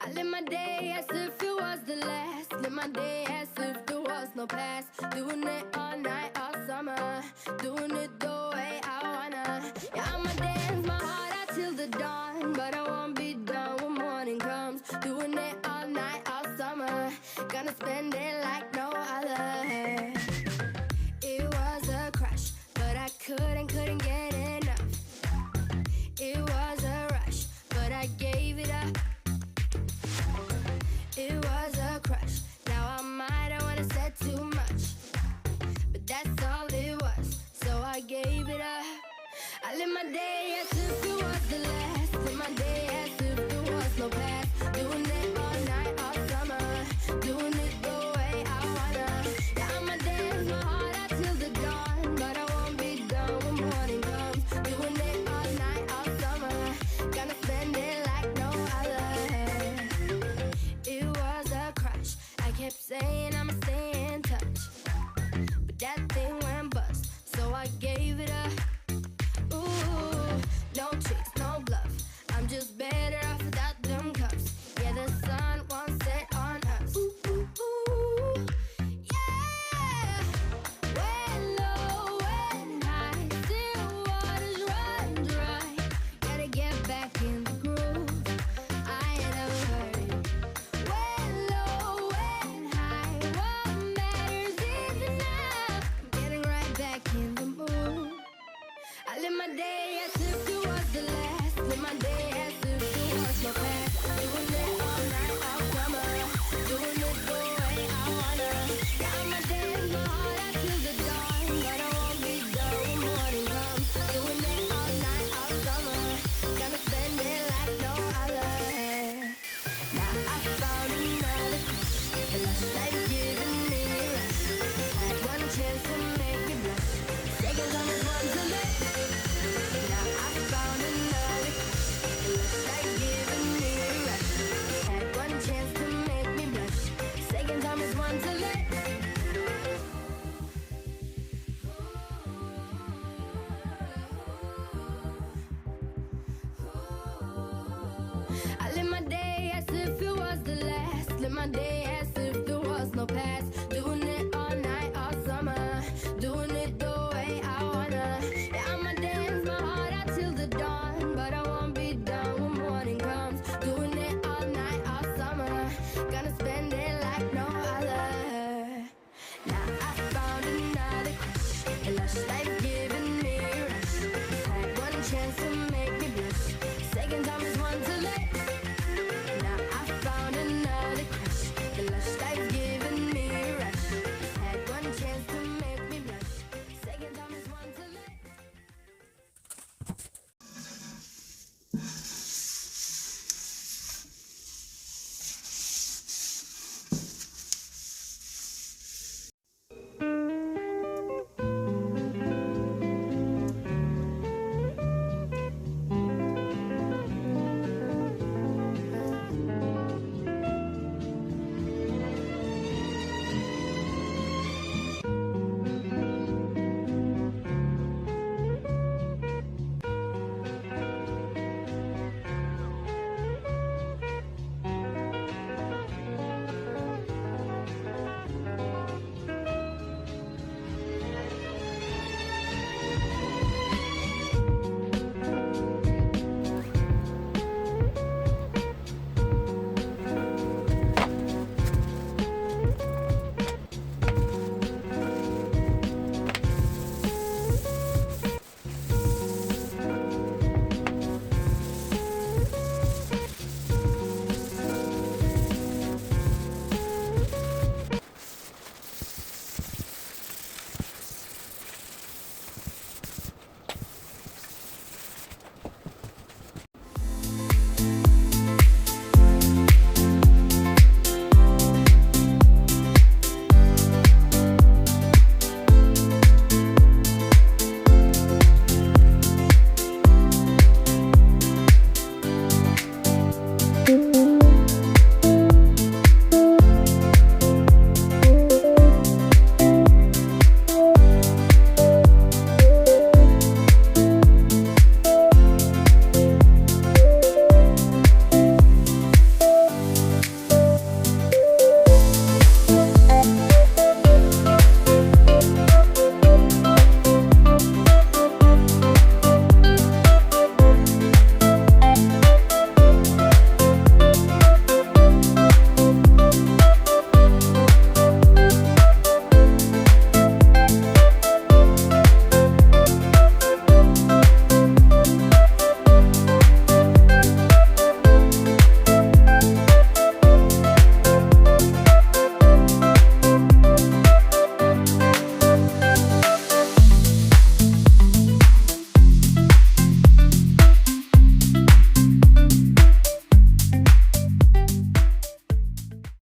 I live my day as if it was the last. Live my day as if there was no past. Doing it all night, all summer. Doing it the way I wanna. Yeah, I'ma dance my heart out till the dawn, but I won't be done when morning comes. Doing it all night, all summer. Gonna spend it like no other. It was a crush, but I couldn't get enough. It was a rush, but I gave it up. It was a crush. Now I might have wanna said too much, but that's all it was, so I gave it up. I live my day as if it was the last. Live my day as if there was no past. Doing it all night, all summer. Doing it the way I wanna. Yeah, I'ma dance my heart out till the dawn, but I won't be done when morning comes. Doing it all night, all summer. Gonna spend it like no other. It was a crush. I kept saying I'ma stay in touch, but that thing went bust, so I gave it up. Ooh, no tricks, no bluff. I'm just better off without them cuffs. Yeah, the sun won't set on us. Ooh, ooh, ooh. Yeah. When low, when high, still waters run dry. Gotta get back in the groove. I ain't never heard it. When low, when high, what matters is enough. I'm getting right back in the mood. I live my day as if it was the last. Live my day as if there was no past. Doing it all night, all summer. Doing it the way I wanna. Yeah, I'ma dance my heart out till the dawn, but I won't be done when morning comes. Doing it all night, all summer. Gonna spend it like no other. Now I found another crush, and last night giving me a rush. Had one chance to make me blush. Seconds on this one to let. Now I found another crush, and last night giving me a rush. Had one chance to make me blush. Second time is one to let. I live my day as if it was the last. Live my day as if there was no past. Doing